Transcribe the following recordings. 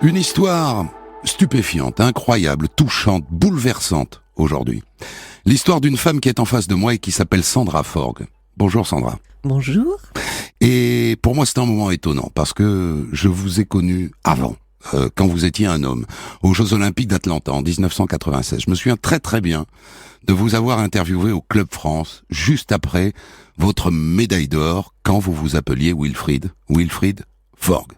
Une histoire stupéfiante, incroyable, touchante, bouleversante aujourd'hui. L'histoire d'une femme qui est en face de moi et qui s'appelle Sandra Forgues. Bonjour Sandra. Bonjour. Et pour moi c'est un moment étonnant parce que je vous ai connu avant, quand vous étiez un homme, aux Jeux Olympiques d'Atlanta en 1996. Je me souviens très très bien de vous avoir interviewé au Club France juste après votre médaille d'or quand vous vous appeliez Wilfried Forgues.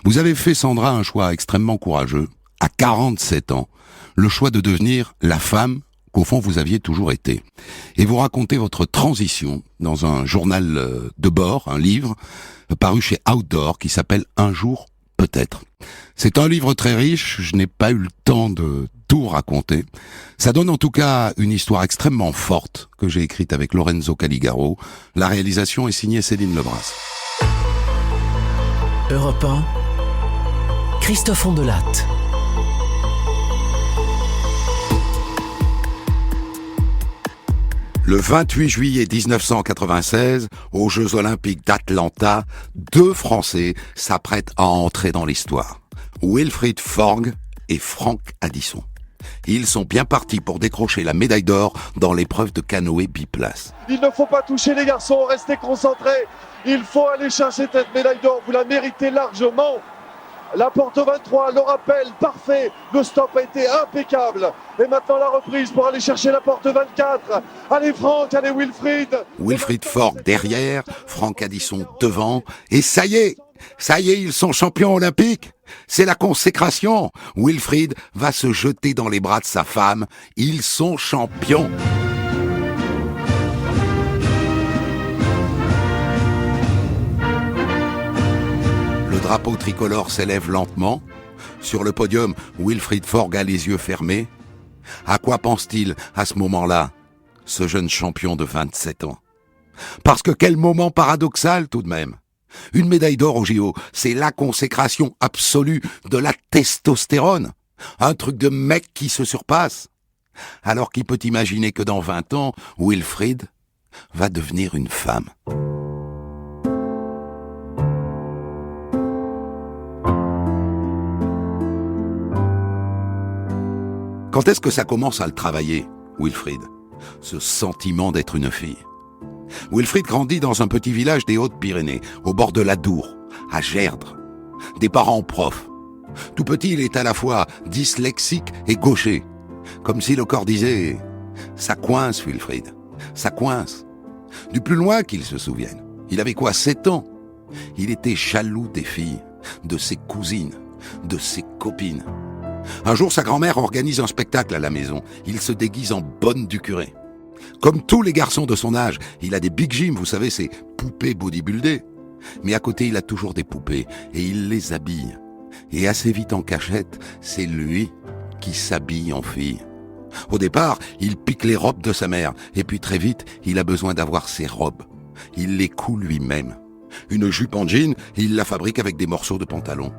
Vous avez fait, Sandra, un choix extrêmement courageux, à 47 ans, le choix de devenir la femme qu'au fond vous aviez toujours été. Et vous racontez votre transition dans un journal de bord, un livre, paru chez Outdoor, qui s'appelle Un jour peut-être. C'est un livre très riche, je n'ai pas eu le temps de tout raconter. Ça donne en tout cas une histoire extrêmement forte que j'ai écrite avec Lorenzo Caligaro. La réalisation est signée Céline Lebras. Europe 1, Christophe Ondelatte. Le 28 juillet 1996, aux Jeux Olympiques d'Atlanta, deux Français s'apprêtent à entrer dans l'histoire. Wilfried Forgues et Franck Addisson. Ils sont bien partis pour décrocher la médaille d'or dans l'épreuve de canoë biplace. Il ne faut pas toucher les garçons, restez concentrés. Il faut aller chercher cette médaille d'or, vous la méritez largement. La porte 23, le rappel parfait, le stop a été impeccable. Et maintenant la reprise pour aller chercher la porte 24. Allez Franck, allez Wilfried Forgues derrière, Franck Addisson devant. Et ça y est, ils sont champions olympiques. C'est la consécration. Wilfried va se jeter dans les bras de sa femme. Ils sont champions. Le drapeau tricolore s'élève lentement. Sur le podium, Wilfried Forgues a les yeux fermés. À quoi pense-t-il à ce moment-là, ce jeune champion de 27 ans? Parce que quel moment paradoxal tout de même. Une médaille d'or au JO, c'est la consécration absolue de la testostérone. Un truc de mec qui se surpasse. Alors qui peut imaginer que dans 20 ans, Wilfried va devenir une femme? Quand est-ce que ça commence à le travailler, Wilfried? Ce sentiment d'être une fille. Wilfried grandit dans un petit village des Hautes-Pyrénées, au bord de l'Adour, à Gerdres. Des parents profs. Tout petit, il est à la fois dyslexique et gaucher. Comme si le corps disait « Ça coince, Wilfried, ça coince ». Du plus loin qu'il se souvienne. Il avait quoi, 7 ans? Il était jaloux des filles, de ses cousines, de ses copines. Un jour, sa grand-mère organise un spectacle à la maison. Il se déguise en bonne du curé. Comme tous les garçons de son âge, il a des big gym, vous savez, ces poupées bodybuildées. Mais à côté, il a toujours des poupées et il les habille. Et assez vite en cachette, c'est lui qui s'habille en fille. Au départ, il pique les robes de sa mère et puis très vite, il a besoin d'avoir ses robes. Il les coud lui-même. Une jupe en jean, il la fabrique avec des morceaux de pantalon.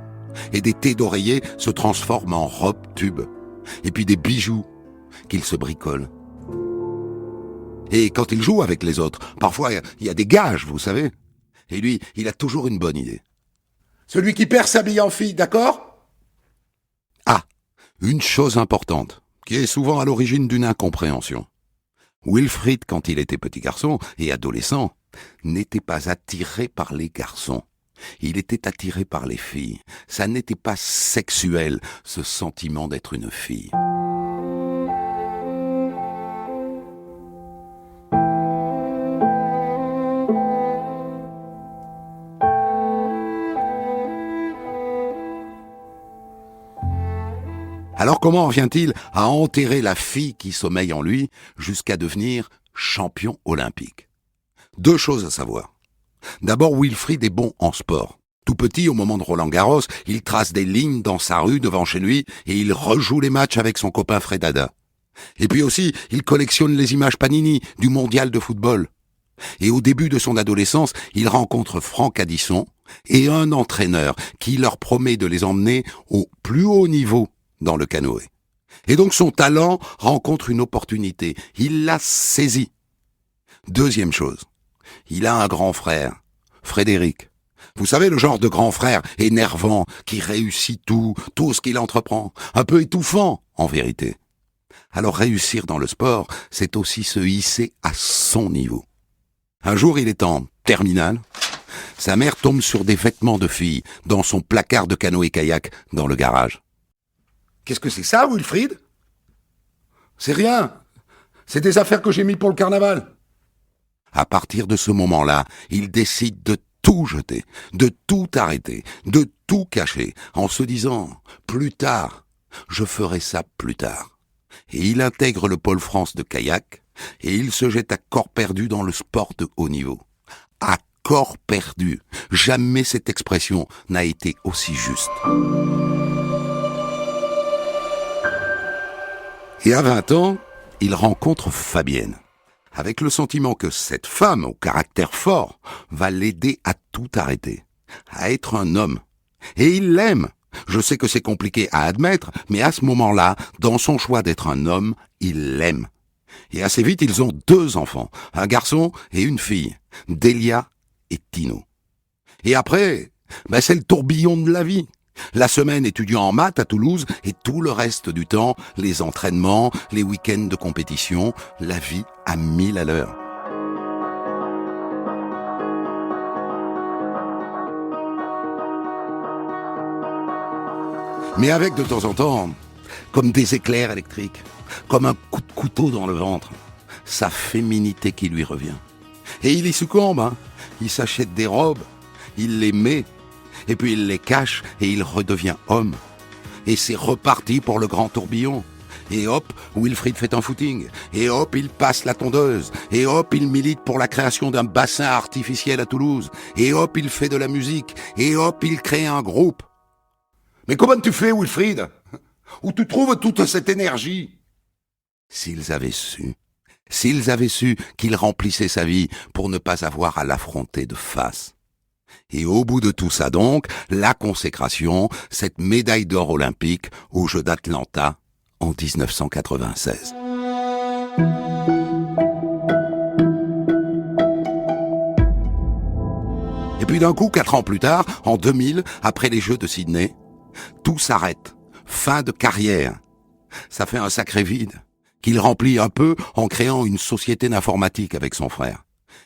Et des thés d'oreiller se transforment en robes tubes. Et puis des bijoux qu'il se bricole. Et quand il joue avec les autres, parfois il y a des gages, vous savez. Et lui, il a toujours une bonne idée. Celui qui perd s'habille en fille, d'accord? Ah, une chose importante, qui est souvent à l'origine d'une incompréhension. Wilfried, quand il était petit garçon et adolescent, n'était pas attiré par les garçons. Il était attiré par les filles. Ça n'était pas sexuel, ce sentiment d'être une fille. Alors comment en vient-il à enterrer la fille qui sommeille en lui jusqu'à devenir champion olympique? Deux choses à savoir. D'abord, Wilfried est bon en sport. Tout petit, au moment de Roland-Garros, il trace des lignes dans sa rue devant chez lui et il rejoue les matchs avec son copain Fred Hada. Et puis aussi, il collectionne les images Panini du mondial de football. Et au début de son adolescence, il rencontre Franck Addisson et un entraîneur qui leur promet de les emmener au plus haut niveau dans le canoë. Et donc son talent rencontre une opportunité. Il la saisit. Deuxième chose, il a un grand frère, Frédéric, Vous savez, le genre de grand frère énervant qui réussit tout ce qu'il entreprend. Un peu étouffant, en vérité. Alors réussir dans le sport, c'est aussi se hisser à son niveau. Un jour, il est en terminale. Sa mère tombe sur des vêtements de fille dans son placard de canoë-kayak dans le garage. « Qu'est-ce que c'est ça, Wilfried ?»« C'est rien. C'est des affaires que j'ai mis pour le carnaval. » À partir de ce moment-là, il décide de tout jeter, de tout arrêter, de tout cacher, en se disant « plus tard, je ferai ça plus tard ». Et il intègre le pôle France de kayak, et il se jette à corps perdu dans le sport de haut niveau. À corps perdu, jamais cette expression n'a été aussi juste. Et à 20 ans, il rencontre Fabienne, avec le sentiment que cette femme au caractère fort va l'aider à tout arrêter, à être un homme. Et il l'aime. Je sais que c'est compliqué à admettre, mais à ce moment-là, dans son choix d'être un homme, il l'aime. Et assez vite, ils ont 2 enfants, un garçon et une fille, Delia et Tino. Et après, c'est le tourbillon de la vie. La semaine étudiant en maths à Toulouse et tout le reste du temps, les entraînements, les week-ends de compétition, la vie à 1000 à l'heure. Mais avec de temps en temps, comme des éclairs électriques, comme un coup de couteau dans le ventre, sa féminité qui lui revient. Et il y succombe, Il s'achète des robes, il les met, et puis il les cache et il redevient homme. Et c'est reparti pour le grand tourbillon. Et hop, Wilfried fait un footing. Et hop, il passe la tondeuse. Et hop, il milite pour la création d'un bassin artificiel à Toulouse. Et hop, il fait de la musique. Et hop, il crée un groupe. Mais comment tu fais, Wilfried? Où tu trouves toute cette énergie? S'ils avaient su qu'il remplissait sa vie pour ne pas avoir à l'affronter de face. Et au bout de tout ça donc, la consécration, cette médaille d'or olympique aux Jeux d'Atlanta en 1996. Et puis d'un coup, 4 ans plus tard, en 2000, après les Jeux de Sydney, tout s'arrête. Fin de carrière. Ça fait un sacré vide, qu'il remplit un peu en créant une société d'informatique avec son frère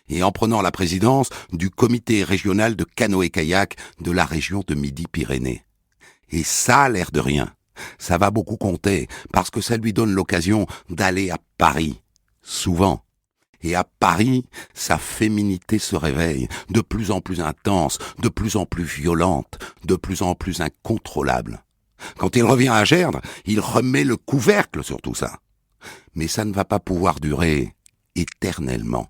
et en prenant la présidence du comité régional de canoë-kayak de la région de Midi-Pyrénées. Et ça, l'air de rien, ça va beaucoup compter parce que ça lui donne l'occasion d'aller à Paris, souvent. Et à Paris, sa féminité se réveille, de plus en plus intense, de plus en plus violente, de plus en plus incontrôlable. Quand il revient à Gerdre, il remet le couvercle sur tout ça. Mais ça ne va pas pouvoir durer éternellement.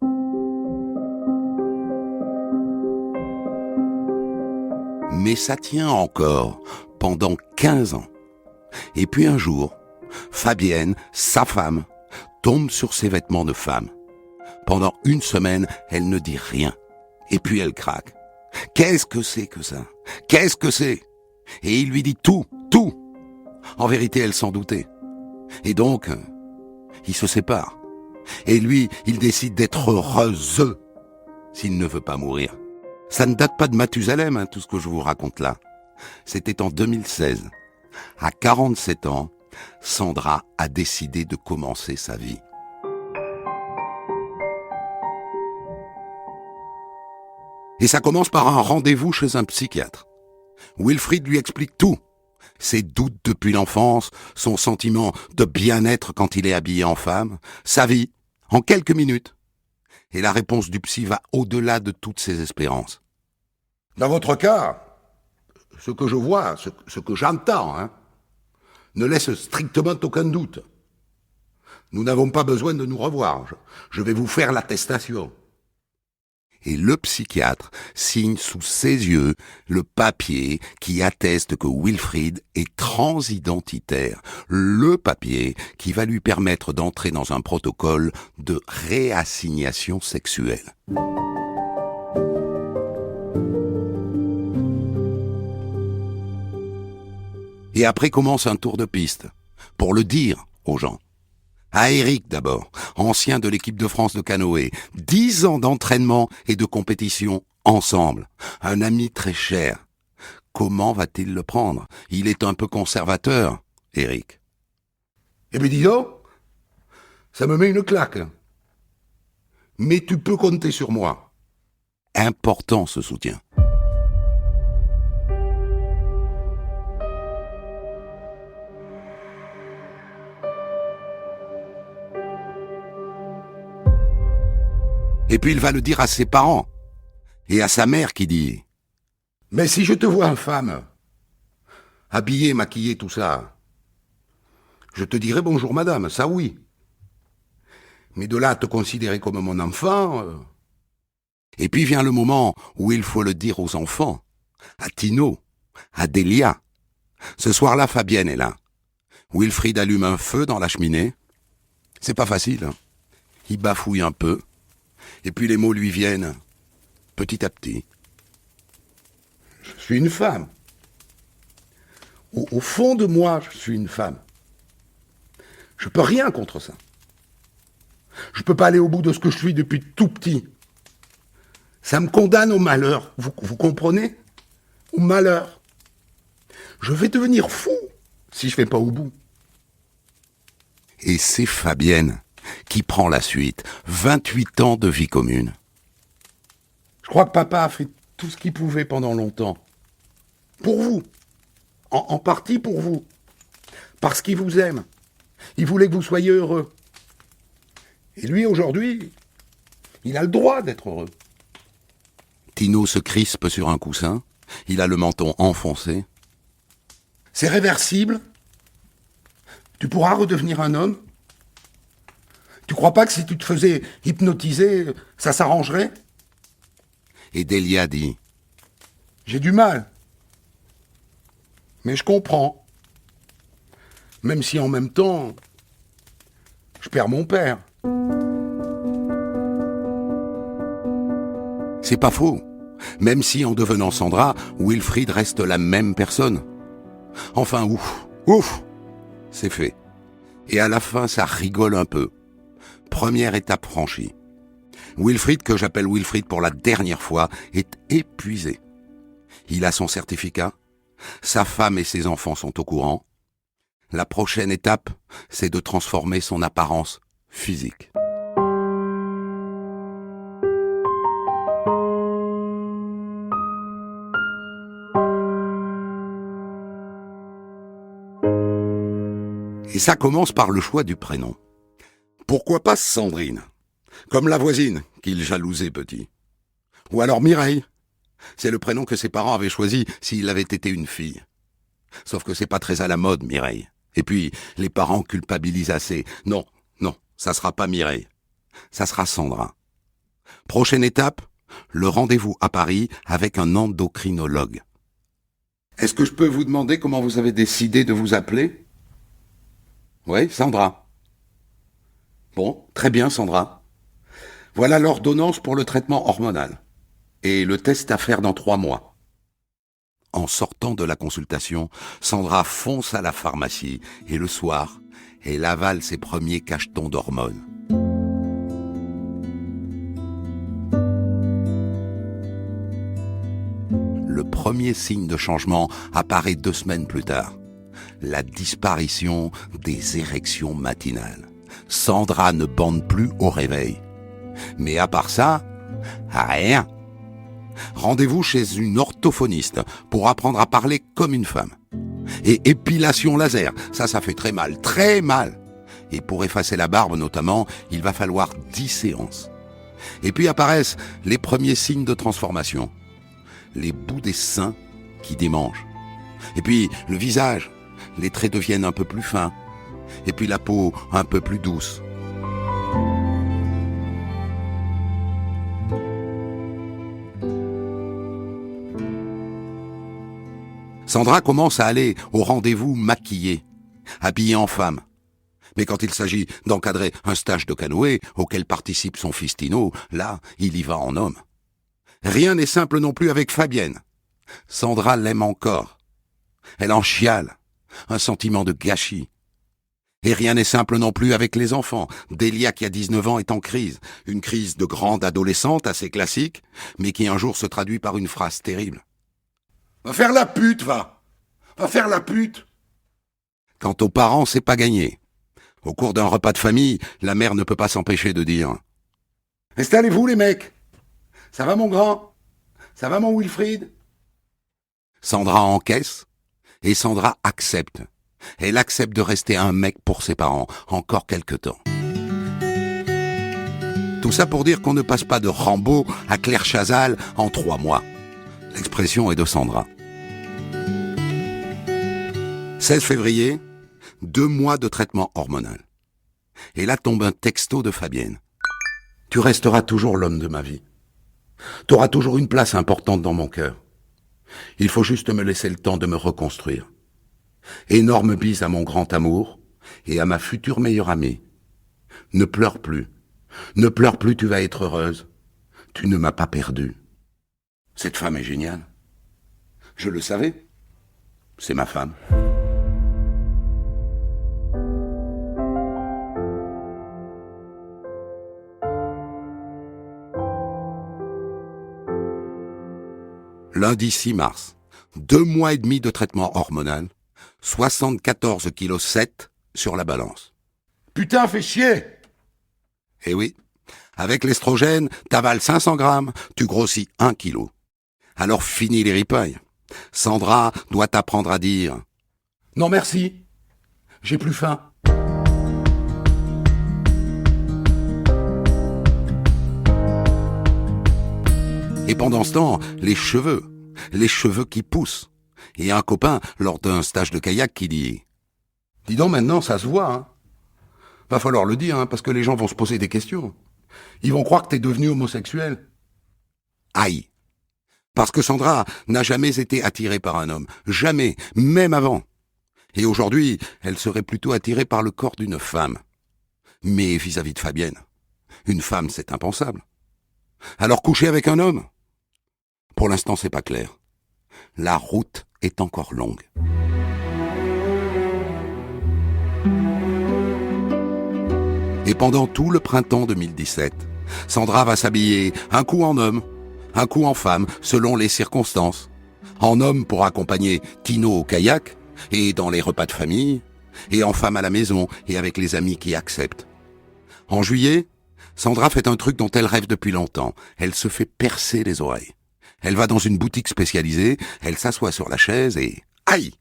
Mais ça tient encore pendant 15 ans. Et puis un jour, Fabienne, sa femme, tombe sur ses vêtements de femme. Pendant 1 semaine, elle ne dit rien. Et puis elle craque. Qu'est-ce que c'est que ça? Qu'est-ce que c'est? Et il lui dit tout. En vérité, elle s'en doutait. Et donc, ils se séparent. Et lui, il décide d'être heureuse s'il ne veut pas mourir. Ça ne date pas de Mathusalem, tout ce que je vous raconte là. C'était en 2016. À 47 ans, Sandra a décidé de commencer sa vie. Et ça commence par un rendez-vous chez un psychiatre. Wilfried lui explique tout. Ses doutes depuis l'enfance, son sentiment de bien-être quand il est habillé en femme, sa vie, en quelques minutes. Et la réponse du psy va au-delà de toutes ses espérances. Dans votre cas, ce que je vois, ce que j'entends, ne laisse strictement aucun doute. Nous n'avons pas besoin de nous revoir. Je vais vous faire l'attestation. Et le psychiatre signe sous ses yeux le papier qui atteste que Wilfried est transidentitaire, le papier qui va lui permettre d'entrer dans un protocole de réassignation sexuelle. Et après commence un tour de piste, pour le dire aux gens. À Eric d'abord, ancien de l'équipe de France de canoë, 10 ans d'entraînement et de compétition ensemble, un ami très cher. Comment va-t-il le prendre? Il est un peu conservateur, Eric. Eh bien dis donc, ça me met une claque. Mais tu peux compter sur moi. Important ce soutien. Et puis il va le dire à ses parents et à sa mère qui dit « Mais si je te vois infâme, habillé, maquillé, tout ça, je te dirai bonjour madame, ça oui. Mais de là à te considérer comme mon enfant... Et puis vient le moment où il faut le dire aux enfants, à Tino, à Delia. Ce soir-là, Fabienne est là. Wilfried allume un feu dans la cheminée. C'est pas facile. Il bafouille un peu. Et puis les mots lui viennent petit à petit. Je suis une femme. Au fond de moi, je suis une femme. Je peux rien contre ça. Je peux pas aller au bout de ce que je suis depuis tout petit. Ça me condamne au malheur. Vous comprenez? Au malheur. Je vais devenir fou si je vais pas au bout. Et c'est Fabienne qui prend la suite. 28 ans de vie commune. Je crois que papa a fait tout ce qu'il pouvait pendant longtemps. Pour vous. En partie pour vous. Parce qu'il vous aime. Il voulait que vous soyez heureux. Et lui, aujourd'hui, il a le droit d'être heureux. Tino se crispe sur un coussin. Il a le menton enfoncé. C'est réversible. Tu pourras redevenir un homme. Tu crois pas que si tu te faisais hypnotiser, ça s'arrangerait? Et Delia dit J'ai du mal. Mais je comprends. Même si en même temps, je perds mon père. c'est pas faux. Même si en devenant Sandra, Wilfried reste la même personne. Enfin, ouf, c'est fait. Et à la fin, ça rigole un peu. Première étape franchie. Wilfried, que j'appelle Wilfried pour la dernière fois, est épuisé. Il a son certificat. Sa femme et ses enfants sont au courant. La prochaine étape, c'est de transformer son apparence physique. Et ça commence par le choix du prénom. Pourquoi pas Sandrine, comme la voisine qu'il jalousait petit. Ou alors Mireille. C'est le prénom que ses parents avaient choisi s'il avait été une fille. Sauf que c'est pas très à la mode, Mireille. Et puis, les parents culpabilisent assez. Non, ça sera pas Mireille. Ça sera Sandra. Prochaine étape, le rendez-vous à Paris avec un endocrinologue. Est-ce que je peux vous demander comment vous avez décidé de vous appeler ? Oui, Sandra. Bon, très bien, Sandra. Voilà l'ordonnance pour le traitement hormonal. Et le test à faire dans 3 mois. En sortant de la consultation, Sandra fonce à la pharmacie et le soir, elle avale ses premiers cachetons d'hormones. Le premier signe de changement apparaît 2 semaines plus tard. La disparition des érections matinales. Sandra ne bande plus au réveil. Mais à part ça, rien. Rendez-vous chez une orthophoniste pour apprendre à parler comme une femme. Et épilation laser, ça fait très mal, très mal. Et pour effacer la barbe notamment, il va falloir 10 séances. Et puis apparaissent les premiers signes de transformation. Les bouts des seins qui démangent. Et puis le visage, les traits deviennent un peu plus fins. Et puis la peau un peu plus douce. Sandra commence à aller au rendez-vous maquillée, habillée en femme. Mais quand il s'agit d'encadrer un stage de canoë auquel participe son fils Tino, là, il y va en homme. Rien n'est simple non plus avec Fabienne. Sandra l'aime encore. Elle en chiale, un sentiment de gâchis. Et rien n'est simple non plus avec les enfants. Delia, qui a 19 ans, est en crise. Une crise de grande adolescente, assez classique, mais qui un jour se traduit par une phrase terrible. Va faire la pute, va. Va faire la pute. Quant aux parents, c'est pas gagné. Au cours d'un repas de famille, la mère ne peut pas s'empêcher de dire « Installez-vous, les mecs. Ça va, mon grand? Ça va, mon Wilfried ?» Sandra encaisse, et Sandra accepte. Elle accepte de rester un mec pour ses parents, encore quelque temps. Tout ça pour dire qu'on ne passe pas de Rambo à Claire Chazal en 3 mois. L'expression est de Sandra. 16 février, 2 mois de traitement hormonal. Et là tombe un texto de Fabienne. Tu resteras toujours l'homme de ma vie. Tu auras toujours une place importante dans mon cœur. Il faut juste me laisser le temps de me reconstruire. Énorme bise à mon grand amour et à ma future meilleure amie. Ne pleure plus. Ne pleure plus, tu vas être heureuse. Tu ne m'as pas perdu. Cette femme est géniale. Je le savais. C'est ma femme. Lundi 6 mars, 2 mois et demi de traitement hormonal, 74,7 kg sur la balance. Putain, fais chier! Eh oui, avec l'estrogène, t'avales 500 grammes, tu grossis 1 kg. Alors fini les ripailles. Sandra doit t'apprendre à dire « Non merci, j'ai plus faim. » Et pendant ce temps, les cheveux qui poussent. Et un copain, lors d'un stage de kayak, qui dit « Dis donc, maintenant, ça se voit, hein. Va falloir le dire, hein, parce que les gens vont se poser des questions. Ils vont croire que t'es devenu homosexuel. » Aïe. Parce que Sandra n'a jamais été attirée par un homme. Jamais, même avant. Et aujourd'hui, elle serait plutôt attirée par le corps d'une femme. Mais vis-à-vis de Fabienne, une femme, c'est impensable. Alors coucher avec un homme ? Pour l'instant, c'est pas clair. La route est encore longue. Et pendant tout le printemps 2017, Sandra va s'habiller un coup en homme, un coup en femme, selon les circonstances. En homme pour accompagner Tino au kayak et dans les repas de famille, et en femme à la maison et avec les amis qui acceptent. En juillet, Sandra fait un truc dont elle rêve depuis longtemps. Elle se fait percer les oreilles. Elle va dans une boutique spécialisée, elle s'assoit sur la chaise et... Aïe!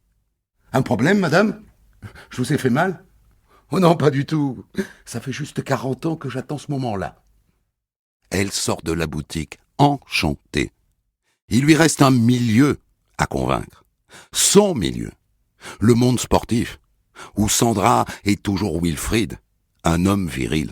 Un problème, madame? Je vous ai fait mal? Oh non, pas du tout. Ça fait juste 40 ans que j'attends ce moment-là. Elle sort de la boutique enchantée. Il lui reste un milieu à convaincre. Son milieu. Le monde sportif, où Sandra est toujours Wilfried, un homme viril.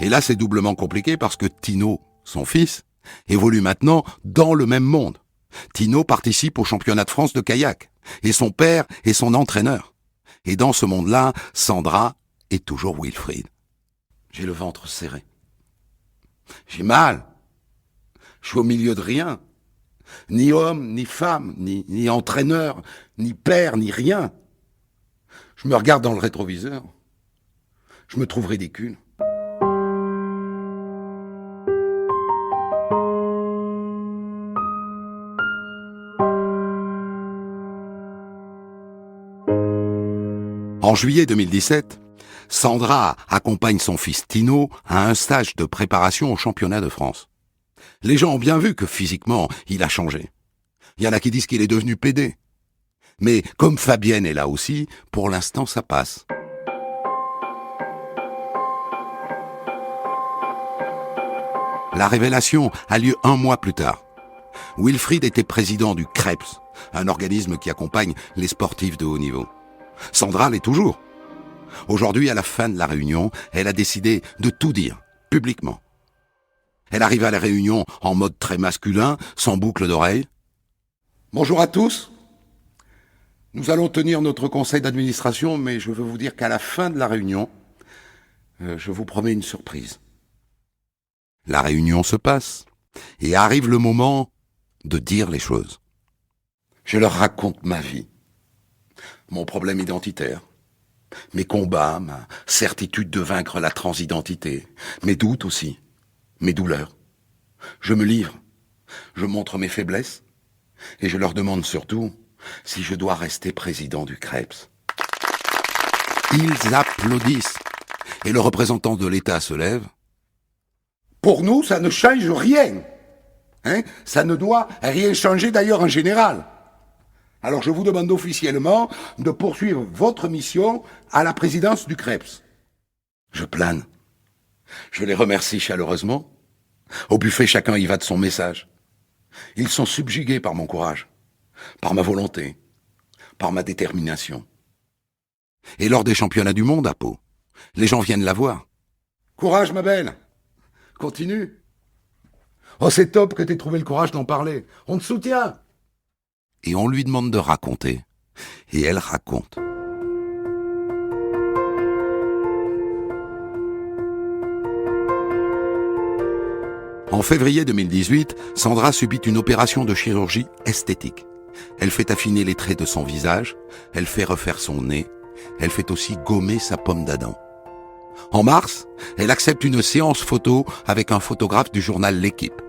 Et là, c'est doublement compliqué parce que Tino, son fils, évolue maintenant dans le même monde. Tino participe au championnat de France de kayak, et son père est son entraîneur. Et dans ce monde-là, Sandra est toujours Wilfried. J'ai le ventre serré. J'ai mal. Je suis au milieu de rien. Ni homme, ni femme, ni entraîneur, ni père, ni rien. Je me regarde dans le rétroviseur. Je me trouve ridicule. En juillet 2017, Sandra accompagne son fils Tino à un stage de préparation au championnat de France. Les gens ont bien vu que physiquement, il a changé. Il y en a qui disent qu'il est devenu pédé. Mais comme Fabienne est là aussi, pour l'instant ça passe. La révélation a lieu 1 mois plus tard. Wilfried était président du CREPS, un organisme qui accompagne les sportifs de haut niveau. Sandra l'est toujours. Aujourd'hui, à la fin de la réunion, elle a décidé de tout dire, publiquement. Elle arrive à la réunion en mode très masculin, sans boucle d'oreille. Bonjour à tous. « Nous allons tenir notre conseil d'administration, mais je veux vous dire qu'à la fin de la réunion, Je vous promets une surprise. La réunion se passe, et arrive le moment de dire les choses. Je leur raconte ma vie, mon problème identitaire, mes combats, ma certitude de vaincre la transidentité, mes doutes aussi, mes douleurs. Je me livre, je montre mes faiblesses, et je leur demande surtout si je dois rester président du Krebs. Ils applaudissent, et le représentant de l'État se lève. Pour nous, ça ne change rien. Ça ne doit rien changer d'ailleurs en général. Alors je vous demande officiellement de poursuivre votre mission à la présidence du Krebs. Je plane. Je les remercie chaleureusement. Au buffet, chacun y va de son message. Ils sont subjugués par mon courage, par ma volonté, par ma détermination. Et lors des championnats du monde à Pau, les gens viennent la voir. Courage, ma belle. Continue. Oh, c'est top que t'aies trouvé le courage d'en parler. On te soutient. Et on lui demande de raconter. Et elle raconte. En février 2018, Sandra subit une opération de chirurgie esthétique. Elle fait affiner les traits de son visage, elle fait refaire son nez, elle fait aussi gommer sa pomme d'Adam. En mars, elle accepte une séance photo avec un photographe du journal L'Équipe.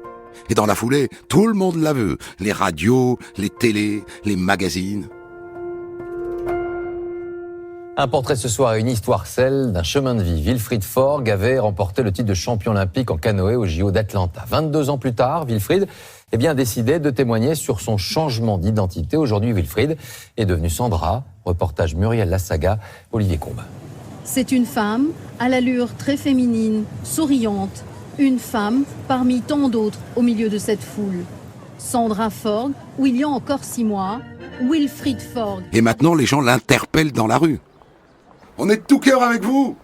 Et dans la foulée, tout le monde la veut. Les radios, les télés, les magazines. Un portrait ce soir et une histoire, celle d'un chemin de vie. Wilfried Forgue avait remporté le titre de champion olympique en canoë au JO d'Atlanta. 22 ans plus tard, Wilfried décidé de témoigner sur son changement d'identité. Aujourd'hui, Wilfried est devenu Sandra. Reportage Muriel Lassaga, Olivier Combe. C'est une femme à l'allure très féminine, souriante. Une femme parmi tant d'autres au milieu de cette foule. Sandra Forgue, où il y a encore 6 mois, Wilfried Forgue. Et maintenant, les gens l'interpellent dans la rue. On est de tout cœur avec vous.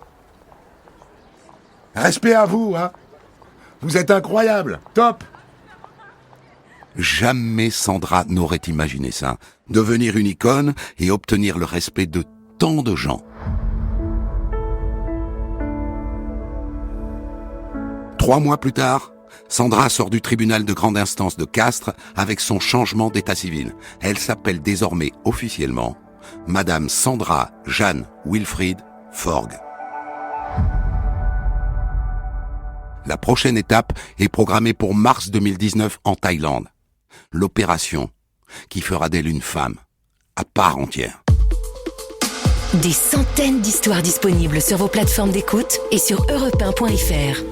Respect à vous, hein. Vous êtes incroyable. Top. Jamais Sandra n'aurait imaginé ça. Devenir une icône et obtenir le respect de tant de gens. 3 mois plus tard, Sandra sort du tribunal de grande instance de Castres avec son changement d'état civil. Elle s'appelle désormais officiellement Madame Sandra Jeanne Wilfried Forgue. La prochaine étape est programmée pour mars 2019 en Thaïlande. L'opération qui fera d'elle une femme à part entière. Des centaines d'histoires disponibles sur vos plateformes d'écoute et sur europe1.fr.